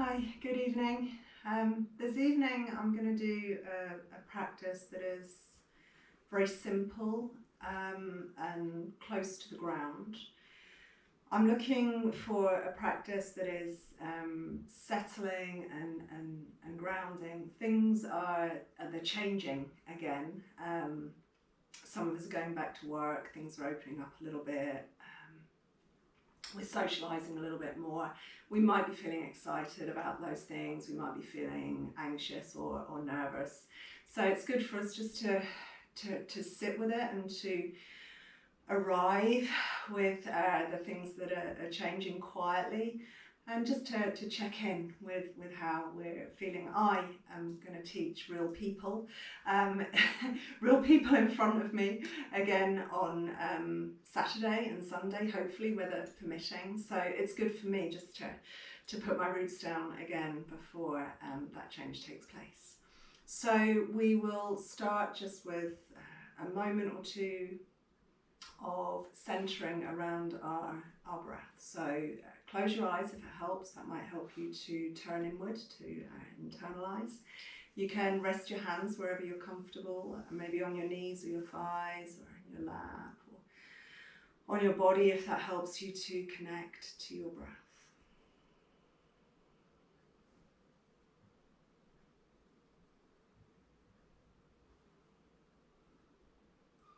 Hi, good evening. This evening I'm going to do a practice that is very simple and close to the ground. I'm looking for a practice that is settling and grounding. Things they're changing again. Some of us are going back to work, things are opening up a little bit. We're socialising a little bit more. We might be feeling excited about those things. We might be feeling anxious or nervous. So it's good for us just to sit with it and to arrive with the things that are changing quietly, and just to check in with how we're feeling. I am going to teach real people, real people in front of me again on Saturday and Sunday, hopefully, weather permitting. So it's good for me just to put my roots down again before that change takes place. So we will start just with a moment or two of centering around our breath. So close your eyes if it helps. That might help you to turn inward, to internalize. You can rest your hands wherever you're comfortable, maybe on your knees or your thighs or in your lap or on your body if that helps you to connect to your breath.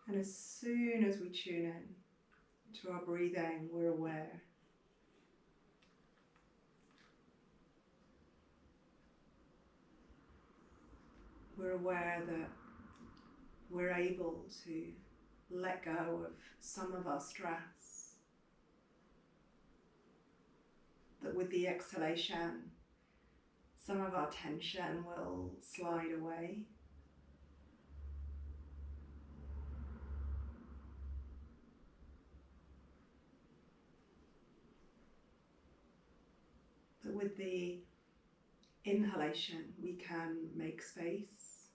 And as soon as we tune in to our breathing, we're aware. We're aware that we're able to let go of some of our stress. That with the exhalation, some of our tension will slide away. That with the inhalation, we can make space.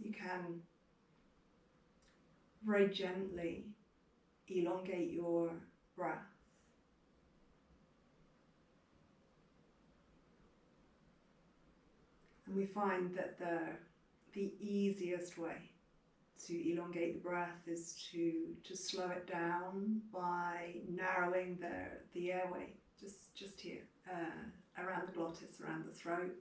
You can very gently elongate your breath. And we find that the easiest way to elongate the breath is to slow it down by narrowing the airway, just here, around the glottis, around the throat.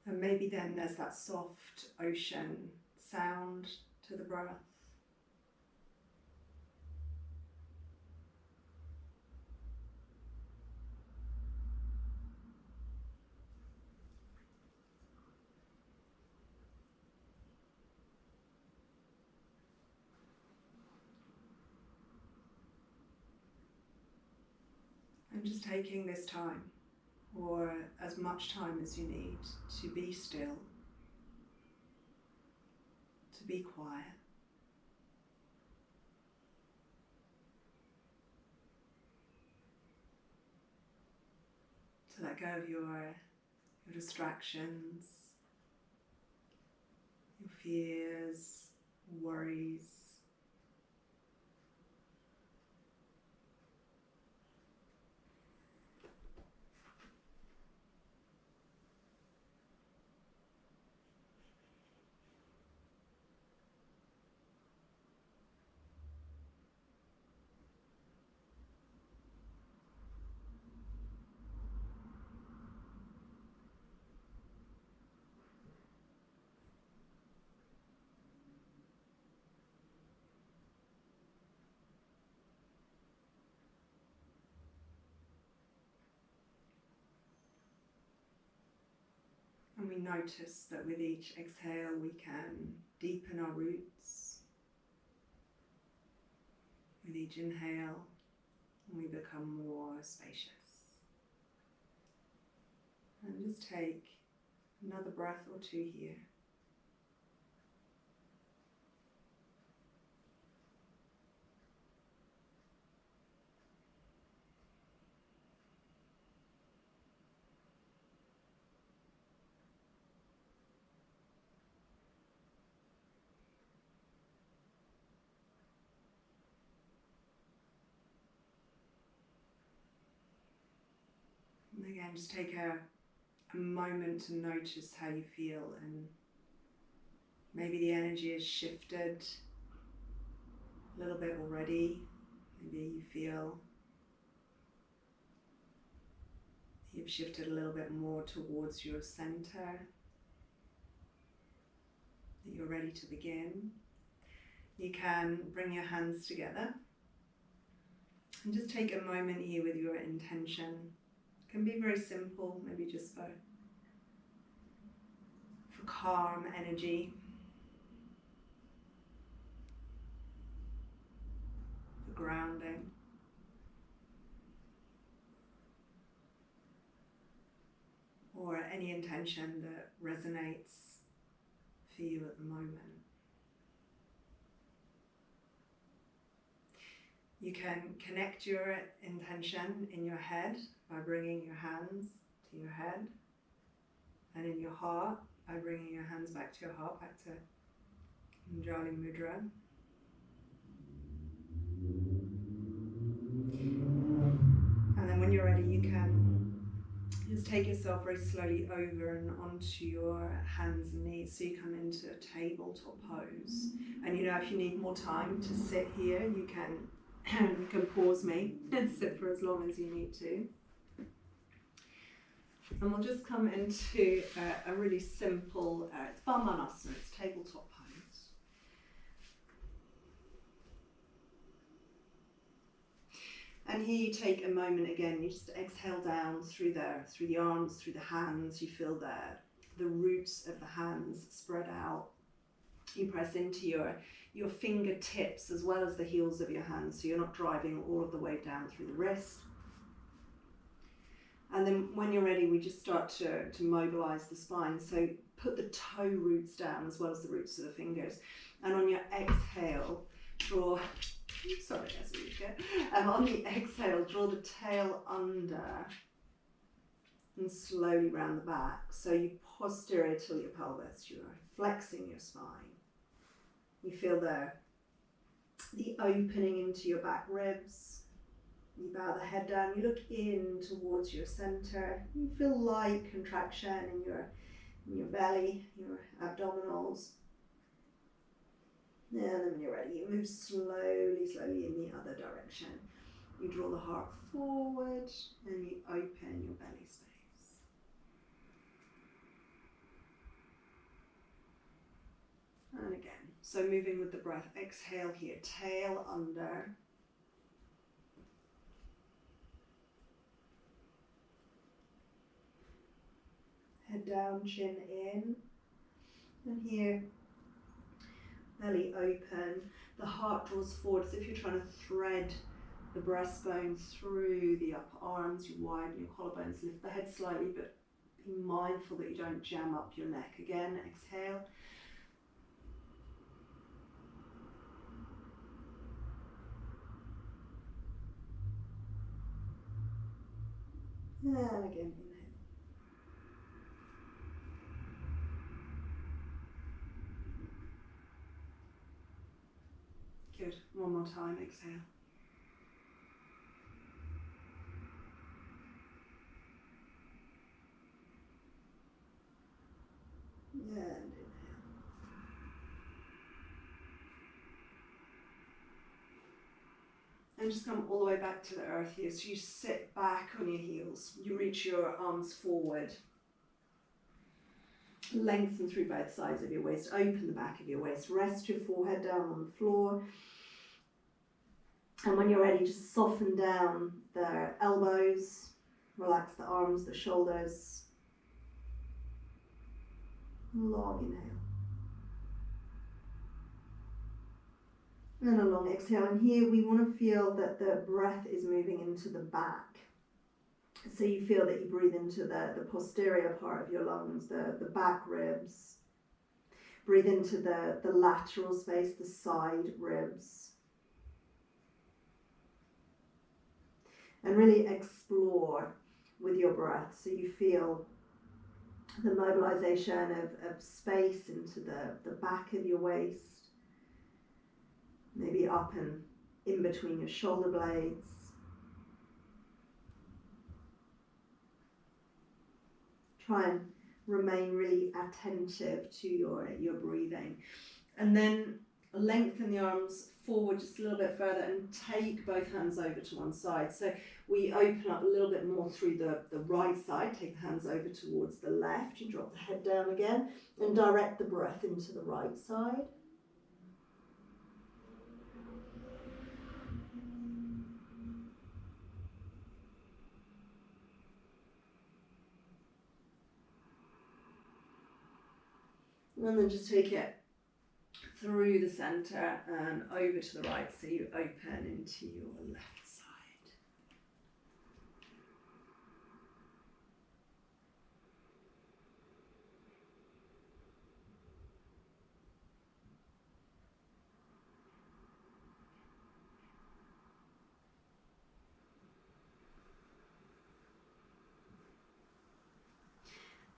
And maybe then there's that soft ocean sound to the breath. And just taking this time, or as much time as you need, to be still, to be quiet. To let go of your distractions, your fears, worries. And we notice that with each exhale we can deepen our roots. With each inhale we become more spacious. And just take another breath or two here. again, just take a moment to notice how you feel, and maybe the energy has shifted a little bit already. Maybe you feel you've shifted a little bit more towards your center, that you're ready to begin. You can bring your hands together and just take a moment here with your intention. It can be very simple, maybe just for calm energy, for grounding. Or any intention that resonates for you at the moment. You can connect your intention in your head by bringing your hands to your head, and in your heart by bringing your hands back to your heart, back to Anjali Mudra. And then when you're ready, you can just take yourself very slowly over and onto your hands and knees, so you come into a tabletop pose. And if you need more time to sit here, you can pause me and sit for as long as you need to. And we'll just come into a really simple, it's Brahmanasana, it's tabletop pose. And here you take a moment again, you just exhale down through the arms, through the hands. You feel the roots of the hands spread out. You press into your fingertips as well as the heels of your hands, so you're not driving all of the way down through the wrist. And then when you're ready, we just start to mobilize the spine. So put the toe roots down as well as the roots of the fingers. And on your exhale, draw, sorry, that's really good. On the exhale, draw the tail under and slowly round the back. So you posterior tilt your pelvis, you're flexing your spine. You feel the opening into your back ribs. You bow the head down, you look in towards your center. You feel light contraction in your belly, your abdominals. And then when you're ready, you move slowly in the other direction. You draw the heart forward and you open your belly space. And again, so moving with the breath, exhale here, tail under. Head down, chin in, and here, belly open. The heart draws forward as if you're trying to thread the breastbone through the upper arms. You widen your collarbones, lift the head slightly, but be mindful that you don't jam up your neck. Again, exhale. And again, inhale. Good. One more time, exhale. And inhale. And just come all the way back to the earth here. So you sit back on your heels. You reach your arms forward. Lengthen through both sides of your waist. Open the back of your waist. Rest your forehead down on the floor. And when you're ready, just soften down the elbows. Relax the arms, the shoulders. Long inhale. And a long exhale. And here we want to feel that the breath is moving into the back. So you feel that you breathe into the posterior part of your lungs, the back ribs. Breathe into the lateral space, the side ribs. And really explore with your breath. So you feel the mobilization of space into the back of your waist. Maybe up and in between your shoulder blades. try and remain really attentive to your breathing. And then lengthen the arms forward just a little bit further and take both hands over to one side. So we open up a little bit more through the right side, take the hands over towards the left, you drop the head down again and direct the breath into the right side. And then just take it through the center and over to the right, so you open into your left side.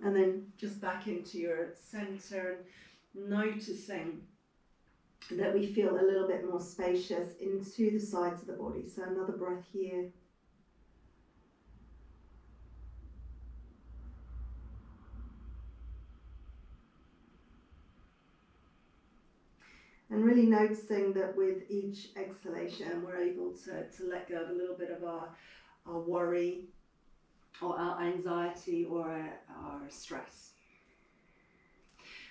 And then just back into your center and noticing that we feel a little bit more spacious into the sides of the body. So another breath here. And really noticing that with each exhalation, we're able to let go of a little bit of our worry or our anxiety or our stress.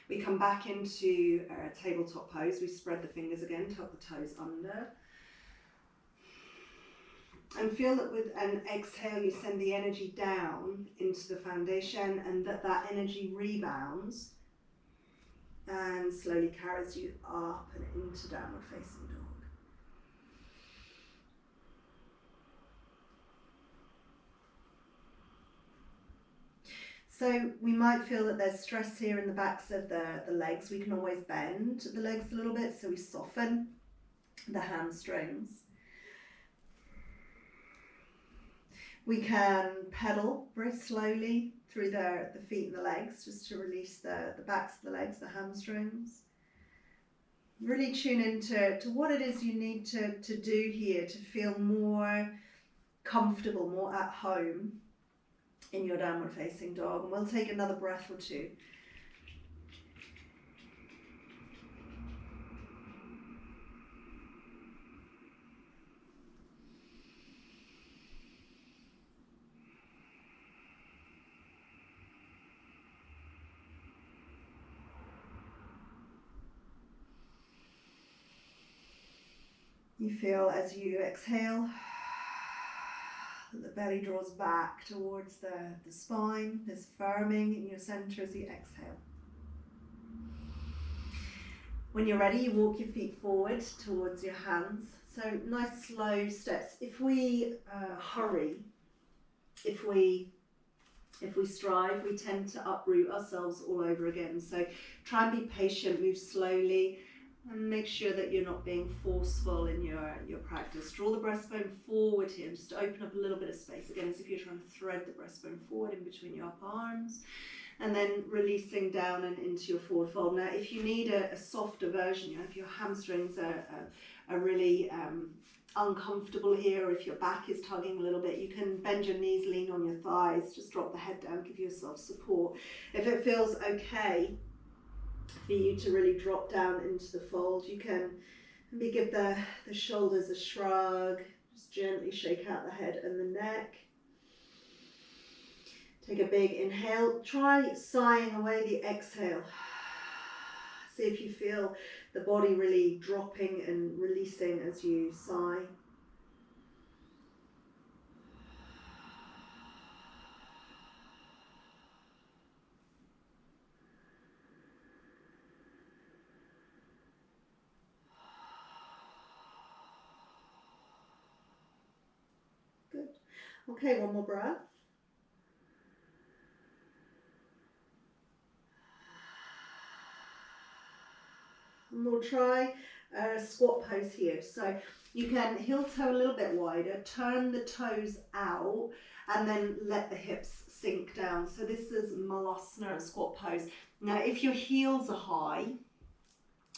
We come back into a tabletop pose. We spread the fingers again, tuck the toes under. And feel that with an exhale, you send the energy down into the foundation and that energy rebounds and slowly carries you up and into downward facing dog. So we might feel that there's stress here in the backs of the legs. We can always bend the legs a little bit, so we soften the hamstrings. We can pedal very slowly through the feet and the legs, just to release the backs of the legs, the hamstrings. Really tune into what it is you need to do here to feel more comfortable, more at home in your downward facing dog. And we'll take another breath or two. You feel as you exhale that the belly draws back towards the spine. There's firming in your center as you exhale. When you're ready, you walk your feet forward towards your hands. So nice slow steps. If we hurry, if we strive, we tend to uproot ourselves all over again. So try and be patient, move slowly, and make sure that you're not being forceful in your practice. Draw the breastbone forward here and just open up a little bit of space. Again, as if you're trying to thread the breastbone forward in between your upper arms. And then releasing down and into your forward fold. Now, if you need a softer version, if your hamstrings are really uncomfortable here, or if your back is tugging a little bit, you can bend your knees, lean on your thighs, just drop the head down, give yourself support. If it feels okay for you to really drop down into the fold, you can maybe give the shoulders a shrug, just gently shake out the head and the neck. Take a big inhale, try sighing away the exhale. See if you feel the body really dropping and releasing as you sigh. Good. Okay, one more breath. And we'll try a squat pose here. So you can heel toe a little bit wider, turn the toes out, and then let the hips sink down. So this is Malasana, squat pose. Now, if your heels are high,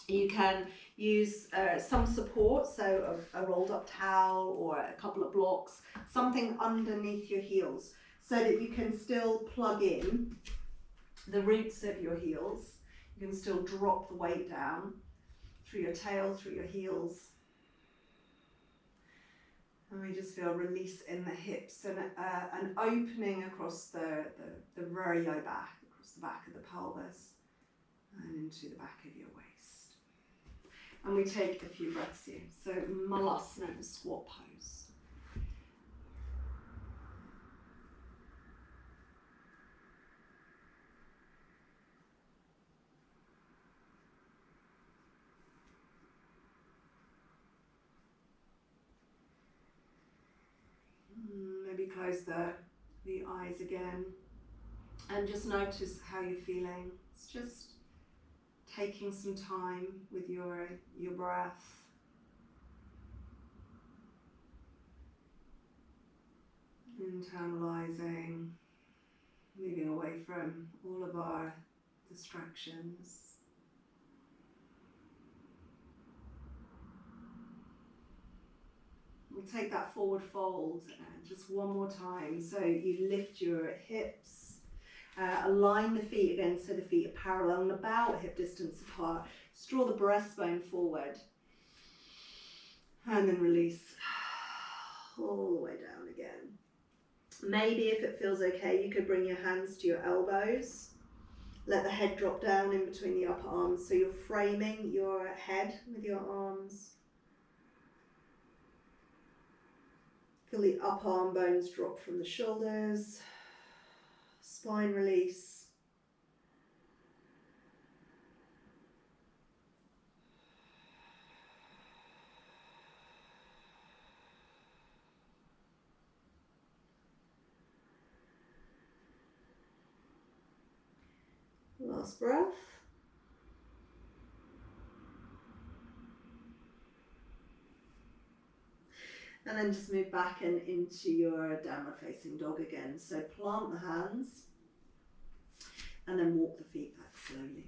you can use some support, so a rolled up towel or a couple of blocks, something underneath your heels. so that you can still plug in the roots of your heels. You can still drop the weight down through your tail, through your heels. And we just feel release in the hips and an opening across the very low back, across the back of the pelvis and into the back of your waist. And we take a few breaths here. So Malasana, the squat pose. Maybe close the eyes again and just notice how you're feeling. It's just taking some time with your breath. Internalizing, moving away from all of our distractions. We'll take that forward fold just one more time. So you lift your hips, align the feet again so the feet are parallel and about hip distance apart. Just draw the breastbone forward and then release all the way down again. Maybe if it feels okay, you could bring your hands to your elbows. Let the head drop down in between the upper arms so you're framing your head with your arms. Feel the upper arm bones drop from the shoulders, spine release. Last breath. And then just move back and into your downward facing dog again. So plant the hands and then walk the feet back slowly.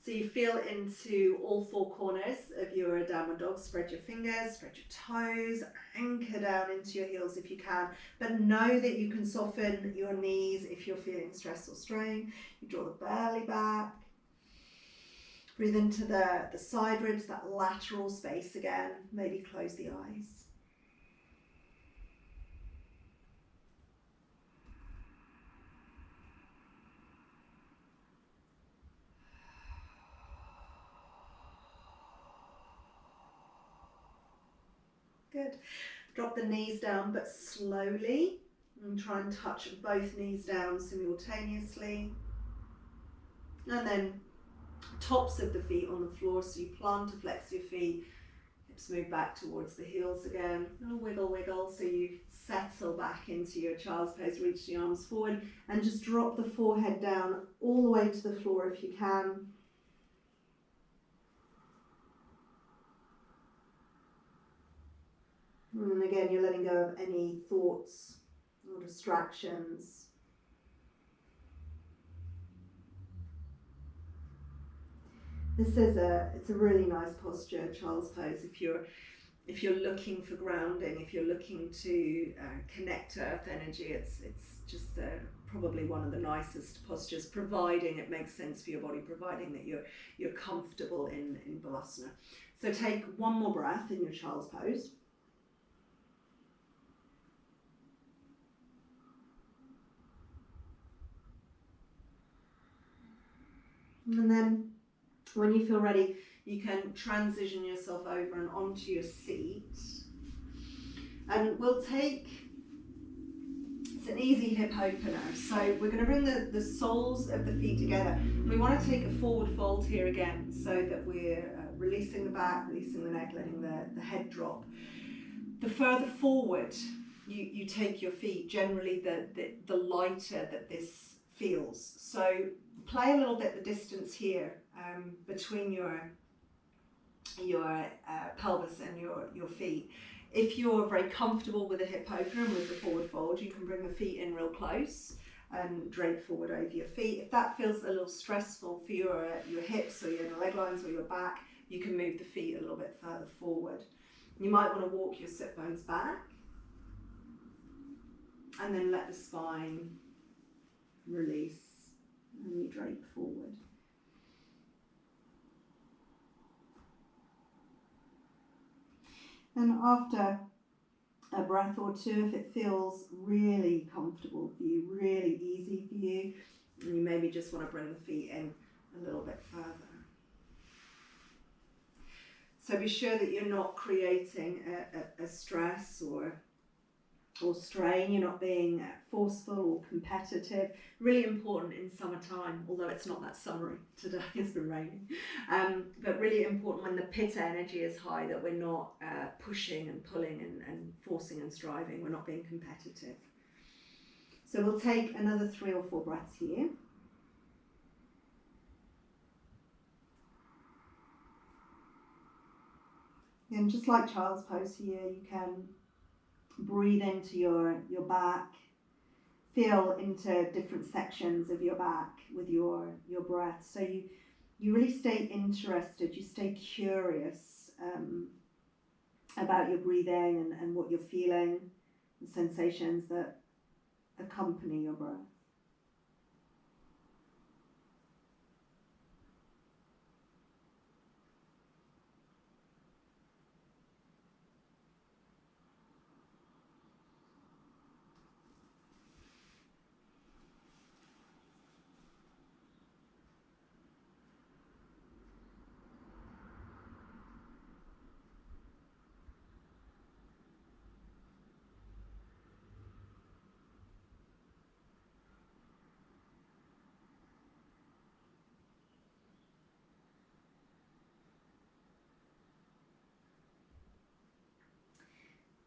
So you feel into all four corners of your downward dog. Spread your fingers, spread your toes, anchor down into your heels if you can. But know that you can soften your knees if you're feeling stress or strain. You draw the belly back. Breathe into the side ribs, that lateral space again. Maybe close the eyes. Good. Drop the knees down, but slowly. And try and touch both knees down simultaneously. And then tops of the feet on the floor, so you plant to flex your feet. Hips move back towards the heels again. A little wiggle, wiggle, so you settle back into your child's pose. Reach the arms forward and just drop the forehead down all the way to the floor if you can. And again, you're letting go of any thoughts or distractions. This is it's a really nice posture, child's pose. If you're looking for grounding, if you're looking to connect to earth energy, it's just probably one of the nicest postures, providing it makes sense for your body, providing that you're comfortable in Balasana. So take one more breath in your child's pose. And then when you feel ready, you can transition yourself over and onto your seat. And we'll take, it's an easy hip opener. So we're going to bring the soles of the feet together. We want to take a forward fold here again so that we're releasing the back, releasing the neck, letting the head drop. The further forward you take your feet, generally the lighter that this feels. So play a little bit the distance here between your pelvis and your feet. If you're very comfortable with a hip opener and with the forward fold, you can bring the feet in real close and drape forward over your feet. If that feels a little stressful for your hips or your leg lines or your back, you can move the feet a little bit further forward. You might want to walk your sit bones back and then let the spine release and you drape forward. And after a breath or two, if it feels really comfortable for you, really easy for you, and you maybe just want to bring the feet in a little bit further. So be sure that you're not creating a stress or strain, you're not being forceful or competitive. Really important in summertime, although it's not that summery today, it's been raining. But really important when the pitta energy is high, that we're not pushing and pulling and forcing and striving, we're not being competitive. So we'll take another 3 or 4 breaths here. And just like child's pose here, you can breathe into your back, feel into different sections of your back with your breath. So you really stay interested, you stay curious about your breathing and what you're feeling, the sensations that accompany your breath.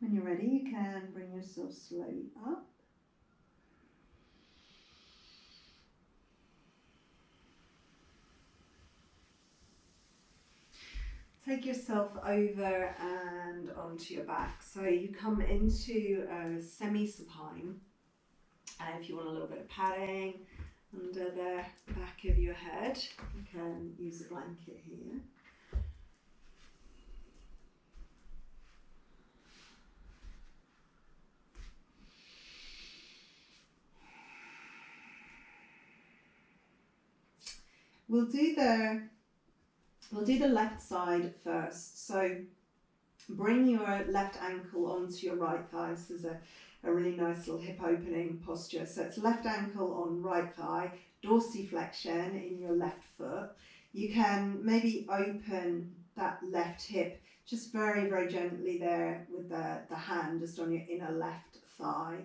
When you're ready, you can bring yourself slowly up. Take yourself over and onto your back. So you come into a semi-supine. If you want a little bit of padding under the back of your head, you can use a blanket here. We'll do the left side first. So bring your left ankle onto your right thigh. This is a really nice little hip opening posture. So it's left ankle on right thigh, dorsiflexion in your left foot. You can maybe open that left hip just very, very gently there with the hand just on your inner left thigh.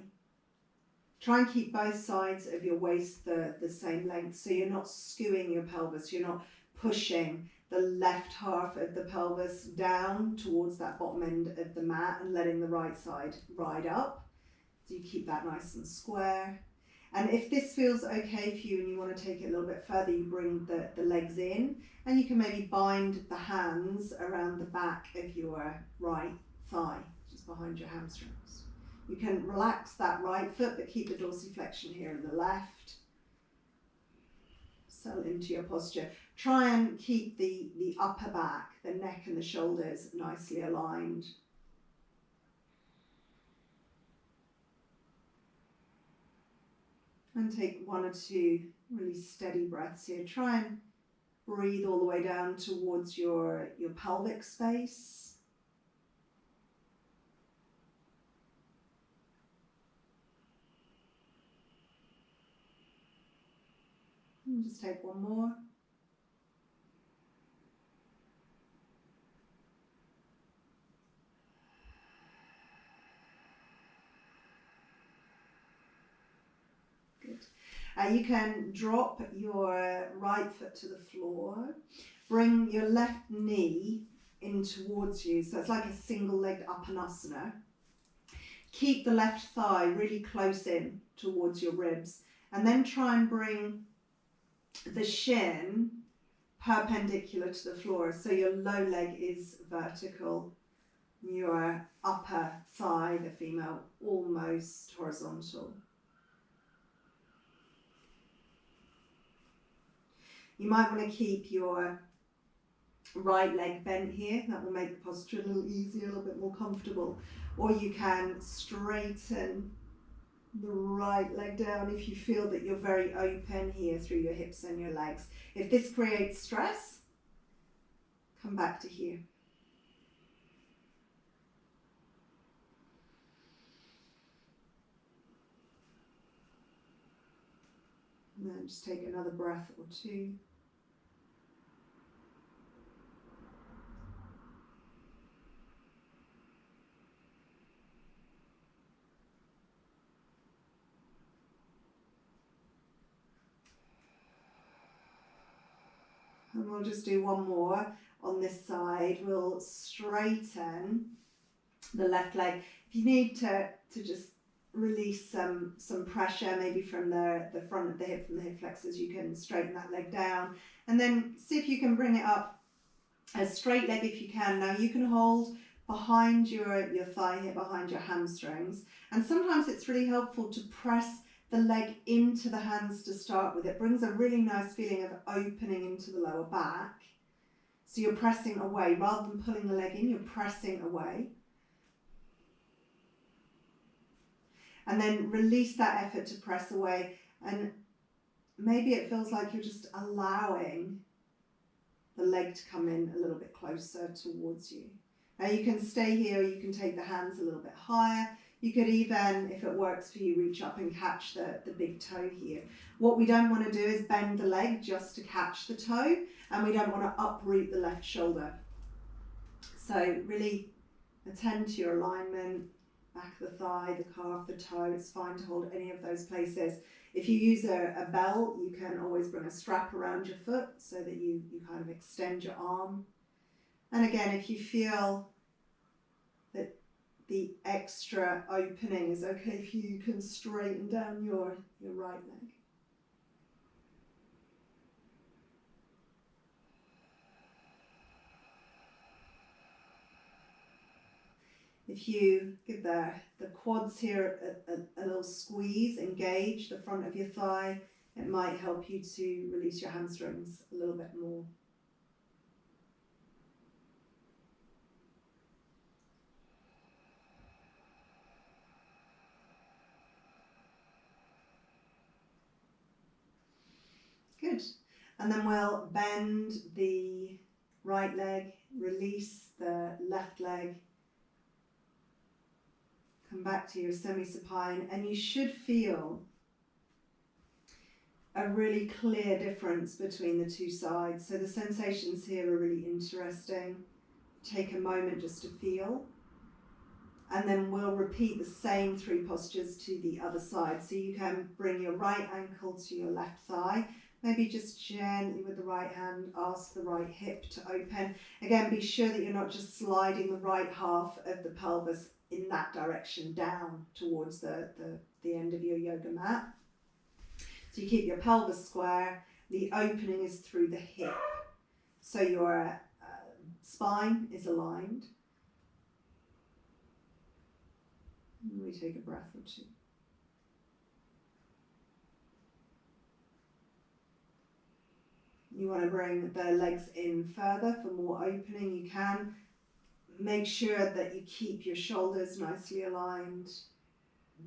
Try and keep both sides of your waist the same length, so you're not skewing your pelvis, you're not pushing the left half of the pelvis down towards that bottom end of the mat and letting the right side ride up. So you keep that nice and square. And if this feels okay for you and you want to take it a little bit further, you bring the legs in and you can maybe bind the hands around the back of your right thigh, just behind your hamstrings. You can relax that right foot but keep the dorsiflexion here in the left. Settle into your posture. Try and keep the upper back, the neck and the shoulders nicely aligned. And take 1 or 2 really steady breaths here. Try and breathe all the way down towards your pelvic space. And just take 1 more. Good. You can drop your right foot to the floor. Bring your left knee in towards you. So it's like a single-legged Upanasana. Keep the left thigh really close in towards your ribs. And then try and bring the shin perpendicular to the floor. So your low leg is vertical. Your upper thigh, the female, almost horizontal. You might want to keep your right leg bent here. That will make the posture a little easier, a little bit more comfortable. Or you can straighten the right leg down if you feel that you're very open here through your hips and your legs. If this creates stress, come back to here. And then just take another breath or two. And we'll just do one more on this side. We'll straighten the left leg. If you need to just release some pressure, maybe from the front of the hip, from the hip flexors, you can straighten that leg down. And then see if you can bring it up a straight leg if you can. Now you can hold behind your thigh here, behind your hamstrings. And sometimes it's really helpful to press the leg into the hands to start with. It brings a really nice feeling of opening into the lower back. So you're pressing away. Rather than pulling the leg in, you're pressing away. And then release that effort to press away. And maybe it feels like you're just allowing the leg to come in a little bit closer towards you. Now you can stay here, or you can take the hands a little bit higher. You could even, if it works for you, reach up and catch the big toe here. What we don't want to do is bend the leg just to catch the toe, and we don't want to uproot the left shoulder. So really attend to your alignment, back of the thigh, the calf, the toe. It's fine to hold any of those places. If you use a belt, you can always bring a strap around your foot so that you kind of extend your arm. And again, if you feel that the extra opening is okay for you, you can straighten down your right leg. If you give the quads here a little squeeze, engage the front of your thigh, it might help you to release your hamstrings a little bit more. Good. And then we'll bend the right leg, release the left leg. Come back to your semi-supine, and you should feel a really clear difference between the two sides. So the sensations here are really interesting. Take a moment just to feel, and then we'll repeat the same 3 postures to the other side. So you can bring your right ankle to your left thigh, maybe just gently with the right hand ask the right hip to open. Again, be sure that you're not just sliding the right half of the pelvis in that direction down towards the end of your yoga mat. So you keep your pelvis square, the opening is through the hip. So your spine is aligned. And we take a breath or two. You want to bring the legs in further for more opening, you can. Make sure that you keep your shoulders nicely aligned,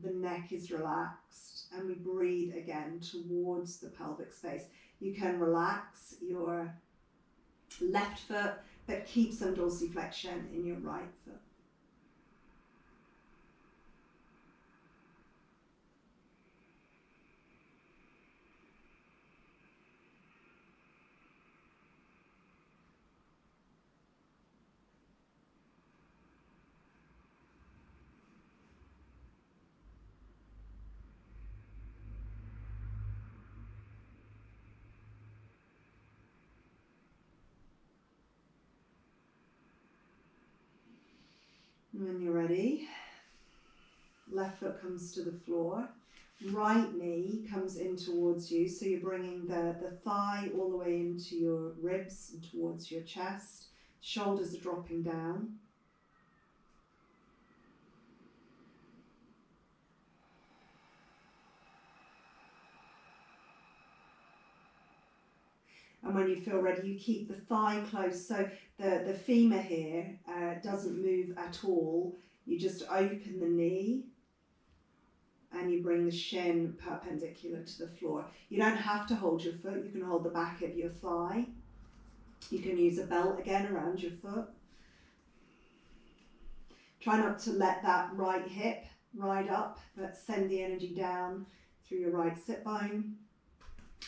the neck is relaxed, and we breathe again towards the pelvic space. You can relax your left foot, but keep some dorsiflexion in your right foot. When you're ready, left foot comes to the floor, right knee comes in towards you, so you're bringing the thigh all the way into your ribs and towards your chest, shoulders are dropping down. And when you feel ready, you keep the thigh close, so the femur here doesn't move at all. You just open the knee and you bring the shin perpendicular to the floor. You don't have to hold your foot, you can hold the back of your thigh. You can use a belt again around your foot. Try not to let that right hip ride up, but send the energy down through your right sit bone.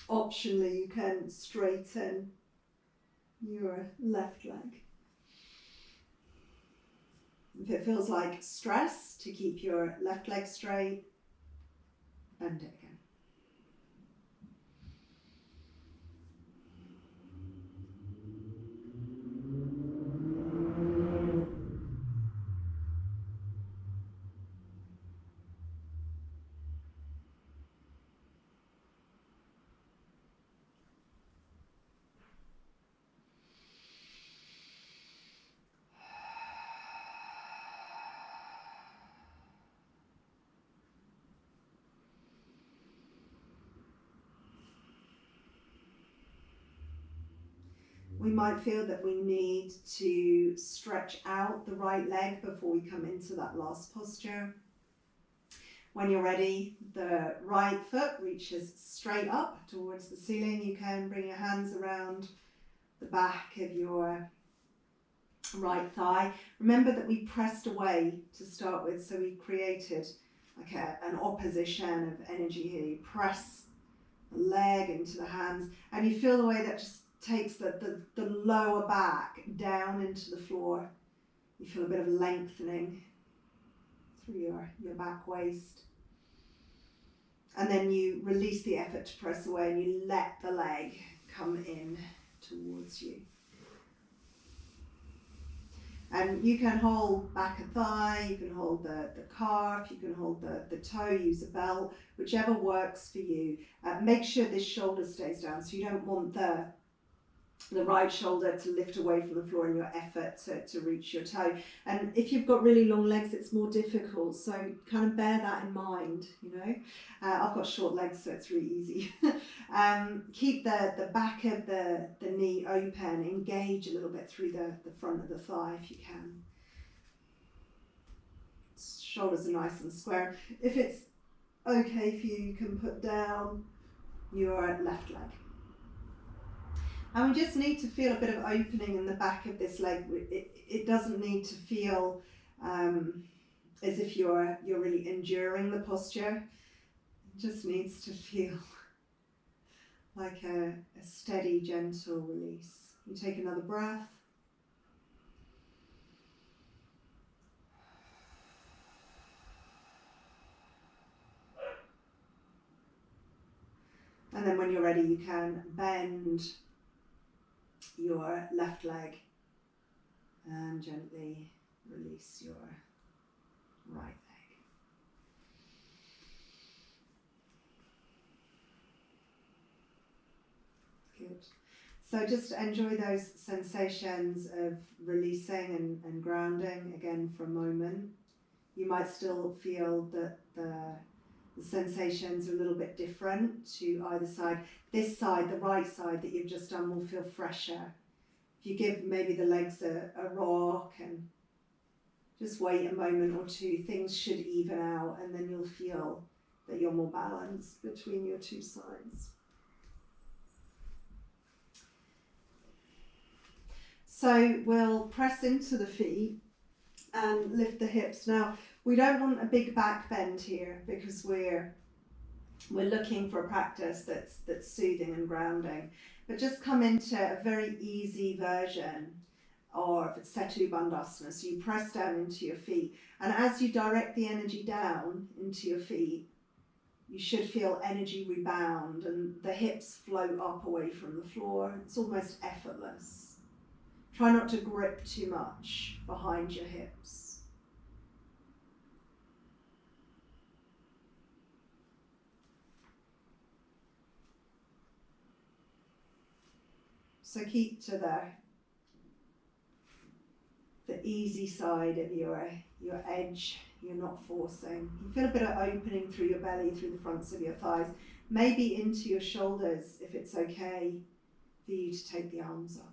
Optionally, you can straighten your left leg. If it feels like stress to keep your left leg straight, bend it again. We might feel that we need to stretch out the right leg before we come into that last posture. When you're ready, the right foot reaches straight up towards the ceiling. You can bring your hands around the back of your right thigh. Remember that we pressed away to start with, so we created like an opposition of energy here. You press the leg into the hands, and you feel the way that just takes the lower back down into the floor. You feel a bit of lengthening through your back waist. And then you release the effort to press away and you let the leg come in towards you. And you can hold back a thigh, you can hold the calf, you can hold the toe, use a belt, whichever works for you. Make sure this shoulder stays down, so you don't want the right shoulder to lift away from the floor in your effort to reach your toe. And if you've got really long legs, it's more difficult, so kind of bear that in mind, you know. I've got short legs, so it's really easy. Keep the back of the knee open, engage a little bit through the front of the thigh if you can. Shoulders are nice and square. If it's okay for you, you can put down your left leg. And we just need to feel a bit of opening in the back of this leg. It doesn't need to feel as if you're really enduring the posture. It just needs to feel like a steady, gentle release. You take another breath. And then when you're ready, you can bend your left leg and gently release your right leg. Good. So just enjoy those sensations of releasing and grounding again for a moment. You might still feel that the sensations are a little bit different to either side. This side, the right side that you've just done, will feel fresher. If you give maybe the legs a rock and just wait a moment or two, things should even out, and then you'll feel that you're more balanced between your two sides. So we'll press into the feet and lift the hips. Now, we don't want a big back bend here because we're looking for a practice that's soothing and grounding. But just come into a very easy version of Setu Bandhasana. So you press down into your feet, and as you direct the energy down into your feet, you should feel energy rebound and the hips float up away from the floor. It's almost effortless. Try not to grip too much behind your hips. So keep to the easy side of your edge. You're not forcing. You feel a bit of opening through your belly, through the fronts of your thighs, maybe into your shoulders if it's okay. If for you to take the arms up.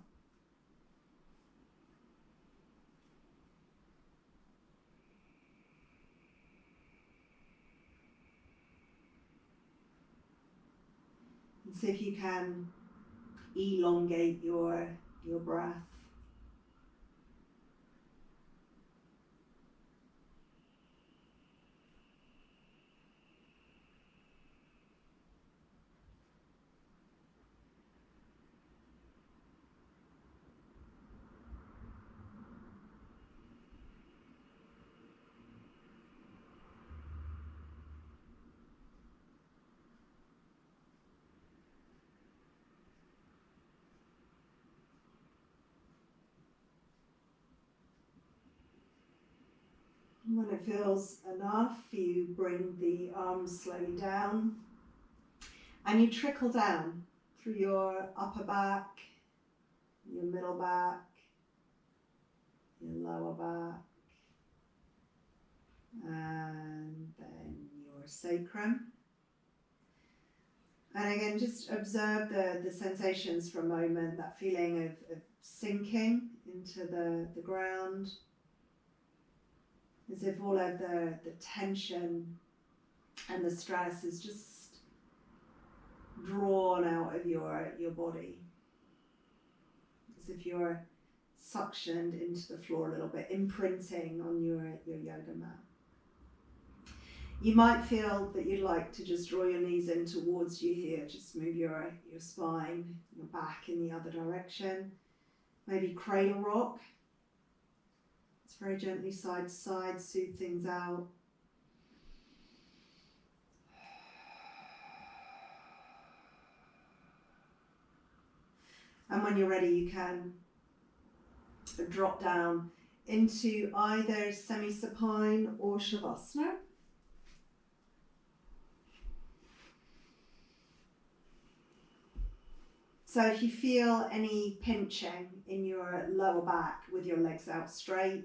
And see if you can elongate your breath. When it feels enough, you bring the arms slowly down and you trickle down through your upper back, your middle back, your lower back, and then your sacrum. And again, just observe the sensations for a moment, that feeling of sinking into the ground, as if all of the tension and the stress is just drawn out of your body, as if you're suctioned into the floor a little bit, imprinting on your yoga mat. You might feel that you'd like to just draw your knees in towards you here, just move your spine, your back in the other direction. Maybe cradle rock. It's very gently side to side, soothe things out. And when you're ready, you can drop down into either semi-supine or shavasana. So if you feel any pinching in your lower back with your legs out straight,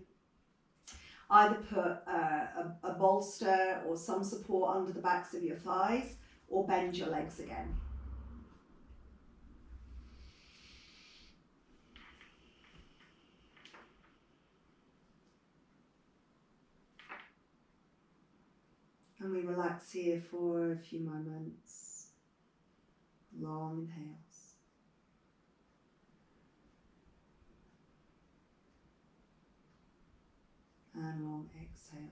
either put a bolster or some support under the backs of your thighs, or bend your legs again. And we relax here for a few moments. Long inhales. And long exhales.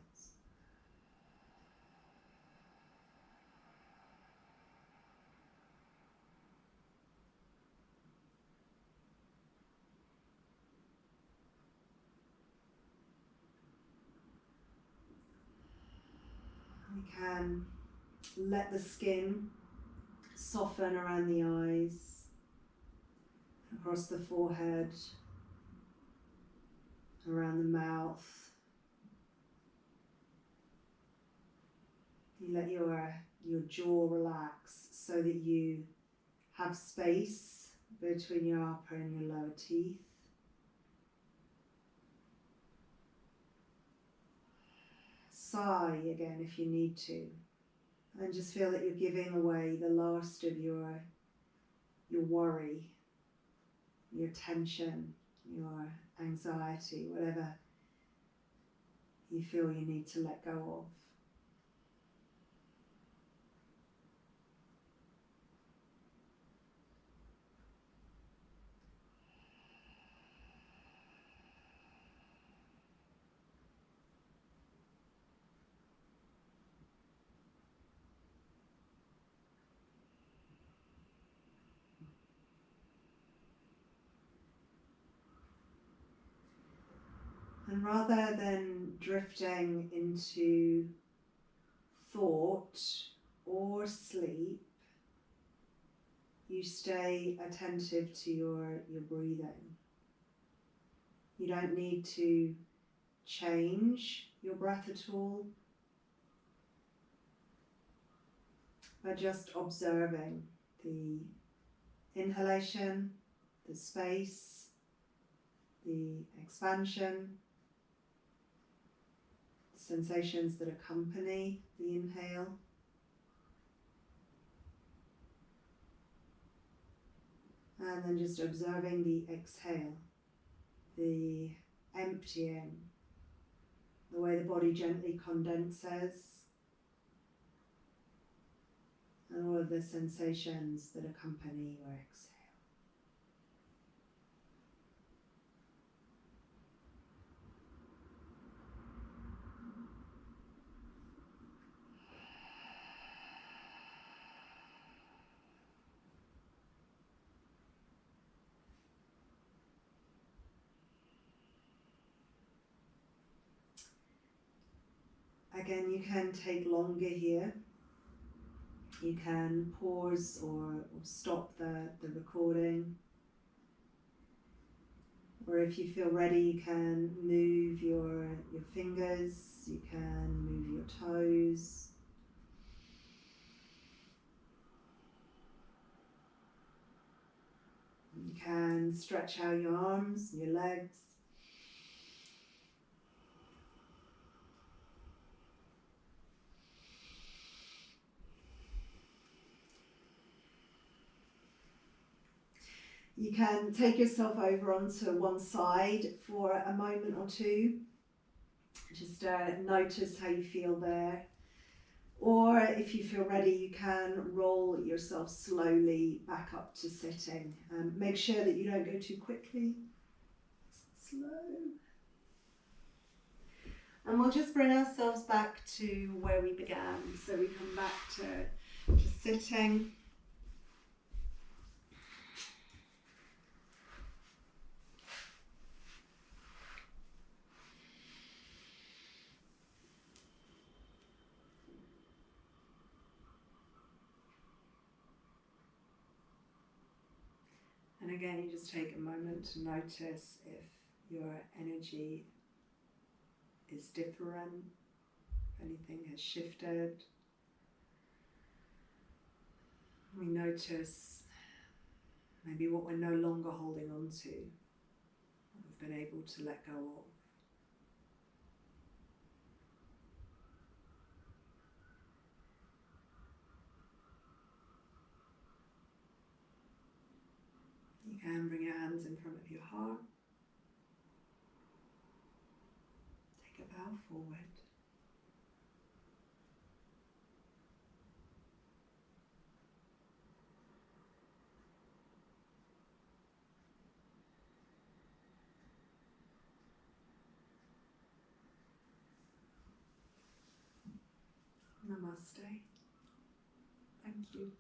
We can let the skin soften around the eyes, across the forehead, around the mouth. You let your jaw relax so that you have space between your upper and your lower teeth. Sigh again if you need to, and just feel that you're giving away the last of your worry, your tension, your anxiety, whatever you feel you need to let go of. And rather than drifting into thought or sleep, you stay attentive to your breathing. You don't need to change your breath at all, but just observing the inhalation, the space, the expansion, sensations that accompany the inhale. And then just observing the exhale, the emptying, the way the body gently condenses, and all of the sensations that accompany your exhale. Again, you can take longer here. You can pause or stop the recording. Or if you feel ready, you can move your fingers, you can move your toes. You can stretch out your arms, your legs. You can take yourself over onto one side for a moment or two. Just notice how you feel there. Or if you feel ready, you can roll yourself slowly back up to sitting. Make sure that you don't go too quickly. Slow. And we'll just bring ourselves back to where we began. So we come back to sitting. And again, you just take a moment to notice if your energy is different, if anything has shifted. We notice maybe what we're no longer holding on to, what we've been able to let go of. You can bring your hands in front of your heart. Take a bow forward. Namaste. Thank you.